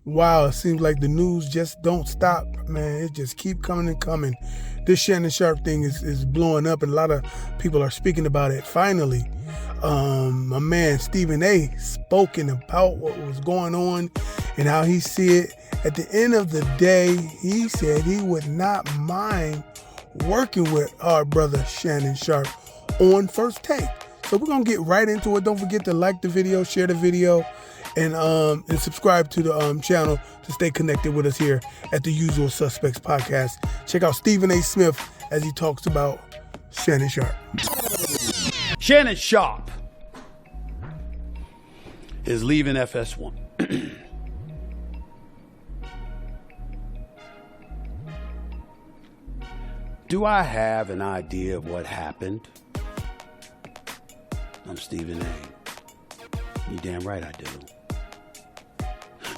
Wow, it seems like the news just don't stop, man. It just keep coming and coming. This Shannon Sharpe thing is blowing up, and a lot of people are speaking about it. Finally, my man Stephen A. spoken about what was going on and how he see it. At the end of the day, he said he would not mind working with our brother Shannon Sharpe on First Take. So we're gonna get right into it. Don't forget to like the video, share the video, and subscribe to the channel to stay connected with us here at the Usual Suspects Podcast. Check out Stephen A. Smith as he talks about Shannon Sharpe. Shannon Sharpe is leaving FS1. Do I have an idea of what happened? I'm Stephen A. You damn right I do.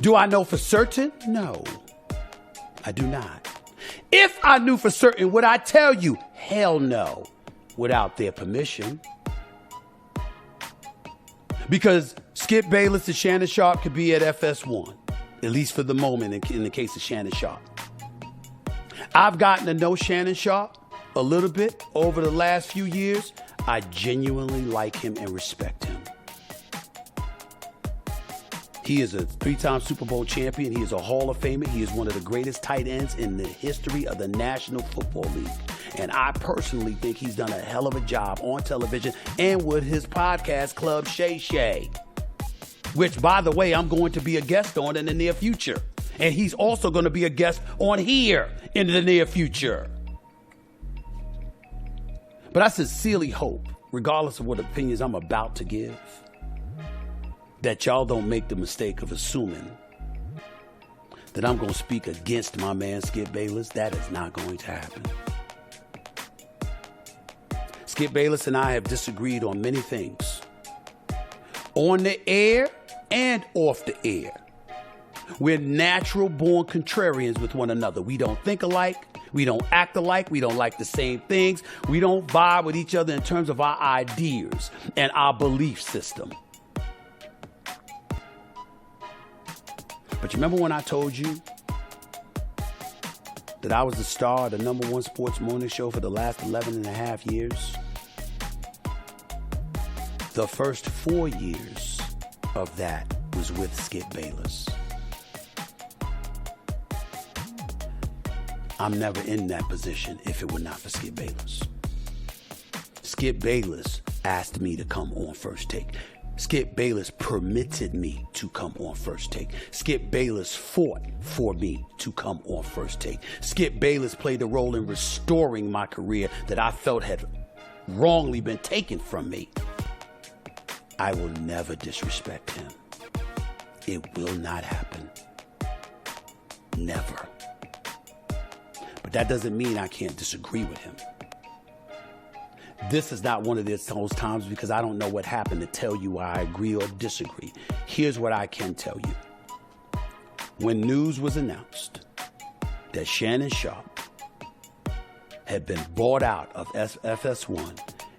Do I know for certain? No, I do not. If I knew for certain, would I tell you? Hell no, without their permission. Because Skip Bayless and Shannon Sharpe could be at FS1, at least for the moment in the case of Shannon Sharpe. I've gotten to know Shannon Sharpe a little bit over the last few years. I genuinely like him and respect him. He is a 3-time Super Bowl champion. He is a Hall of Famer. He is one of the greatest tight ends in the history of the National Football League. And I personally think he's done a hell of a job on television and with his podcast club, Shay Shay, which, by the way, I'm going to be a guest on in the near future. And he's also going to be a guest on here in the near future. But I sincerely hope, regardless of what opinions I'm about to give, that y'all don't make the mistake of assuming that I'm going to speak against my man Skip Bayless. That is not going to happen. Skip Bayless and I have disagreed on many things, on the air and off the air. We're natural-born contrarians with one another. We don't think alike. We don't act alike. We don't like the same things. We don't vibe with each other in terms of our ideas and our belief system. But you remember when I told you that I was the star of the #1 sports morning show for the last 11 and a half years? The first 4 years of that was with Skip Bayless. I'm never in that position if it were not for Skip Bayless. Skip Bayless asked me to come on First Take. Skip Bayless permitted me to come on First Take. Skip Bayless fought for me to come on First Take. Skip Bayless played a role in restoring my career that I felt had wrongly been taken from me. I will never disrespect him. It will not happen. Never. But that doesn't mean I can't disagree with him. This is not one of those times because I don't know what happened to tell you why I agree or disagree. Here's what I can tell you. When news was announced that Shannon Sharpe had been bought out of FS1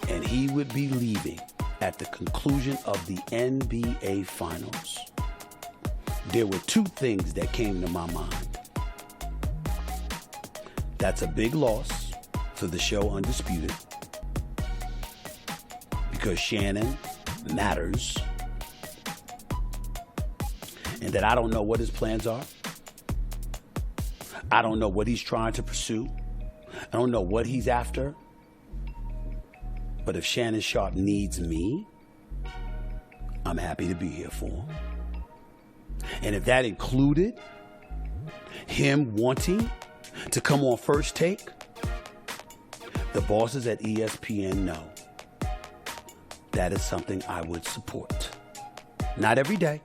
and he would be leaving at the conclusion of the NBA Finals, there were two things that came to my mind. That's a big loss for the show Undisputed, because Shannon matters, and that I don't know what his plans are. I don't know what he's trying to pursue. I don't know what he's after. But if Shannon Sharpe needs me, I'm happy to be here for him. And if that included him wanting to come on First Take, the bosses at ESPN know that is something I would support. Not every day,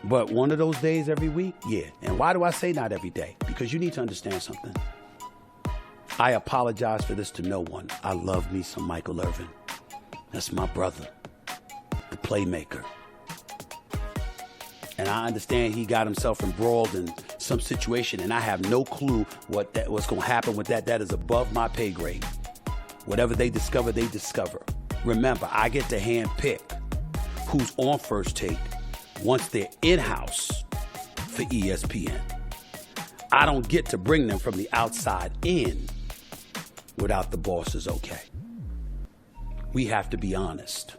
but one of those days every week, yeah. And why do I say not every day? Because you need to understand something. I apologize for this to no one. I love me some Michael Irvin. That's my brother, the playmaker. And I understand he got himself embroiled in some situation, and I have no clue what's going to happen with that. That is above my pay grade. Whatever they discover, they discover. Remember, I get to handpick who's on First Take once they're in-house for ESPN. I don't get to bring them from the outside in without the boss's okay. We have to be honest.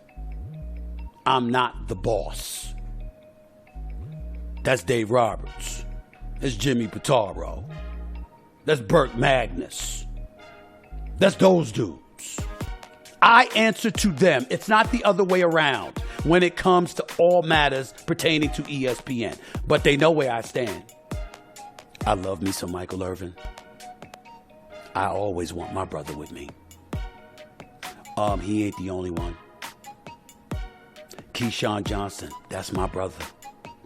I'm not the boss. That's Dave Roberts. That's Jimmy Pitaro. That's Burt Magnus. That's those dudes. I answer to them. It's not the other way around when it comes to all matters pertaining to ESPN. But they know where I stand. I love me some Michael Irvin. I always want my brother with me. He ain't the only one. Keyshawn Johnson, that's my brother.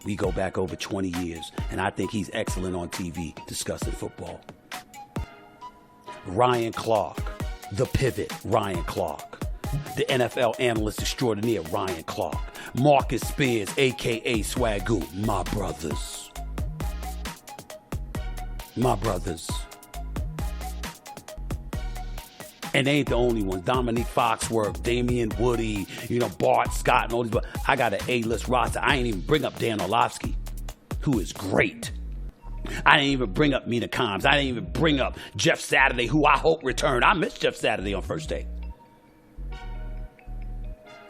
We go back over 20 years, and I think he's excellent on TV discussing football. Ryan Clark, the pivot, Ryan Clark. The NFL analyst extraordinaire, Ryan Clark. Marcus Spears, a.k.a. Swagoo, my brothers. My brothers. And they ain't the only ones. Dominique Foxworth, Damian Woody, Bart Scott, and all these. But I got an A-list roster. I ain't even bring up Dan Orlovsky, who is great. I didn't even bring up Mina Kimes. I didn't even bring up Jeff Saturday, who I hope returned. I miss Jeff Saturday on First Take.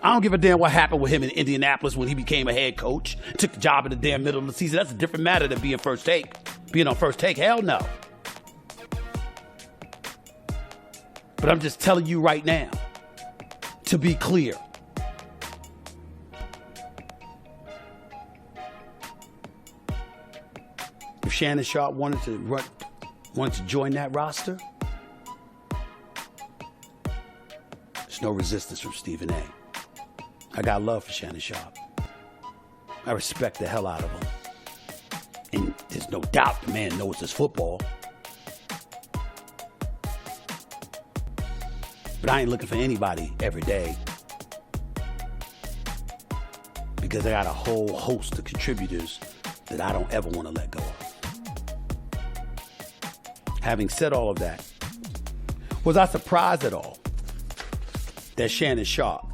I don't give a damn what happened with him in Indianapolis when he became a head coach. Took the job in the damn middle of the season. That's a different matter than being First Take. Being on First Take, hell no. But I'm just telling you right now, to be clear. If Shannon Sharpe wanted to join that roster, there's no resistance from Stephen A. I got love for Shannon Sharpe. I respect the hell out of him. And there's no doubt the man knows his football. But I ain't looking for anybody every day, because I got a whole host of contributors that I don't ever want to let go of. Having said all of that, was I surprised at all that Shannon Sharpe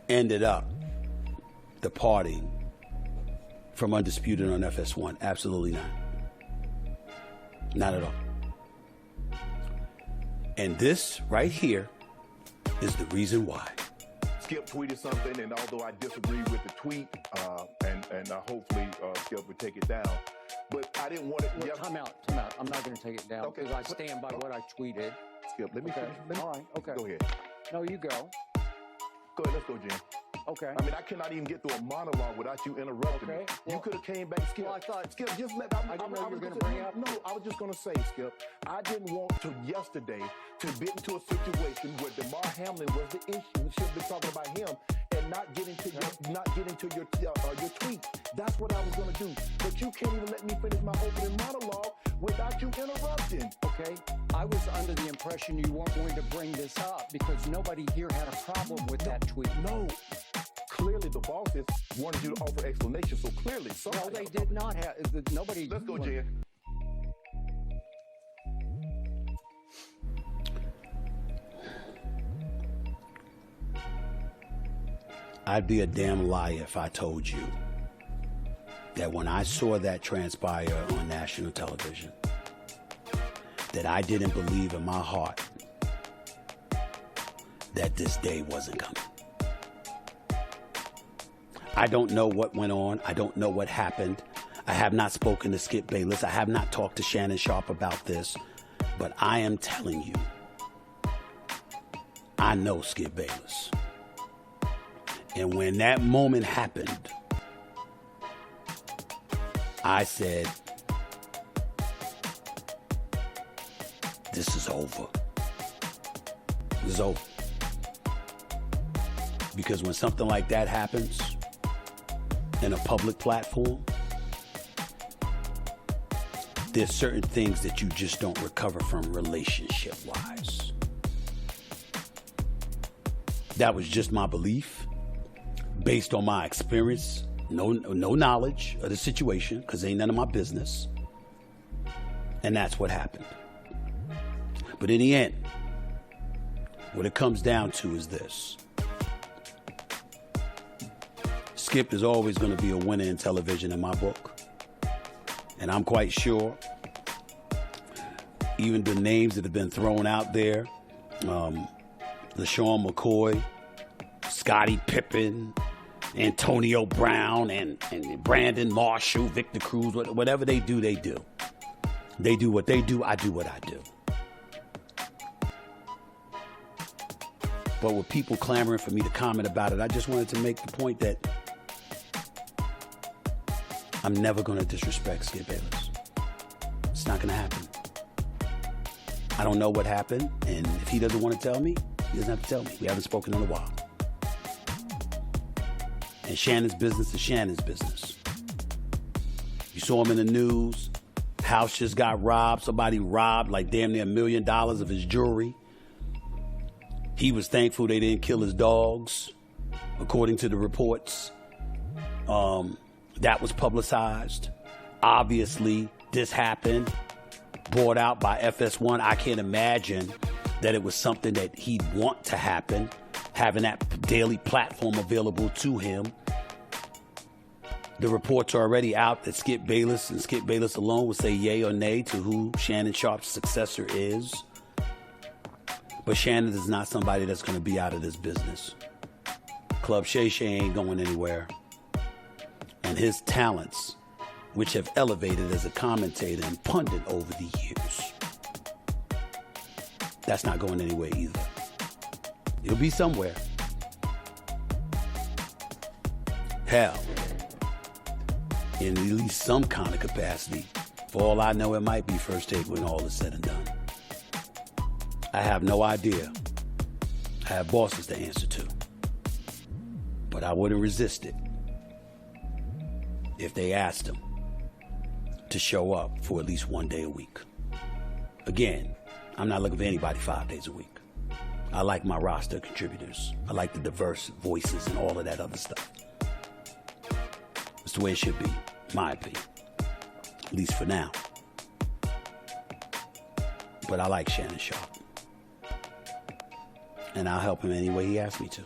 ended up departing from Undisputed on FS1? Absolutely not. Not at all. And this right here is the reason why. Skip tweeted something, and although I disagree with the tweet, and hopefully Skip would take it down, but I didn't want it. Well, time out. I'm not going to take it down because I stand by what I tweeted. Skip, let me finish. All right, okay. Go ahead. No, you go. Go ahead, let's go, Jim. Okay. I mean, I cannot even get through a monologue without you interrupting me. Well, you could have came back, Skip. Well, I thought, Skip, just let. I didn't know you were going to bring up. No, I was just going to say, Skip, I didn't want to yesterday to get into a situation where DeMar Hamlin was the issue. We should have been talking about him and not get into your tweet. That's what I was going to do. But you can't even let me finish my opening monologue without you interrupting. Okay. I was under the impression you weren't going to bring this up because nobody here had a problem with that tweet. No. Clearly, the bosses wanted you to offer explanations. So clearly, no, they did not have. Nobody. Let's go, Jen. I'd be a damn liar if I told you that when I saw that transpire on national television, that I didn't believe in my heart that this day wasn't coming. I don't know what went on. I don't know what happened. I have not spoken to Skip Bayless. I have not talked to Shannon Sharpe about this. But I am telling you, I know Skip Bayless. And when that moment happened, I said, this is over. This is over. Because when something like that happens in a public platform, there's certain things that you just don't recover from relationship-wise. That was just my belief, based on my experience, no knowledge of the situation, because ain't none of my business. And that's what happened. But in the end, what it comes down to is this. Skip is always going to be a winner in television in my book. And I'm quite sure even the names that have been thrown out there, LaShawn McCoy, Scottie Pippen, Antonio Brown, and Brandon Marshall, Victor Cruz, whatever they do, they do. They do what they do, I do what I do. But with people clamoring for me to comment about it, I just wanted to make the point that I'm never going to disrespect Skip Bayless. It's not going to happen. I don't know what happened, and if he doesn't want to tell me, he doesn't have to tell me. We haven't spoken in a while. And Shannon's business is Shannon's business. You saw him in the news. House just got robbed. Somebody robbed like damn near $1 million of his jewelry. He was thankful they didn't kill his dogs, according to the reports. That was publicized. Obviously, this happened, brought out by FS1. I can't imagine that it was something that he'd want to happen, having that daily platform available to him. The reports are already out that Skip Bayless and Skip Bayless alone will say yay or nay to who Shannon Sharpe's successor is. But Shannon is not somebody that's going to be out of this business. Club Shay Shay ain't going anywhere. And his talents, which have elevated as a commentator and pundit over the years, that's not going anywhere either. It'll be somewhere. Hell, in at least some kind of capacity. For all I know, it might be First Take when all is said and done. I have no idea. I have bosses to answer to. But I wouldn't resist it if they asked him to show up for at least one day a week. Again, I'm not looking for anybody 5 days a week. I like my roster of contributors. I like the diverse voices and all of that other stuff. It's the way it should be, in my opinion. At least for now. But I like Shannon Sharpe. And I'll help him any way he asks me to.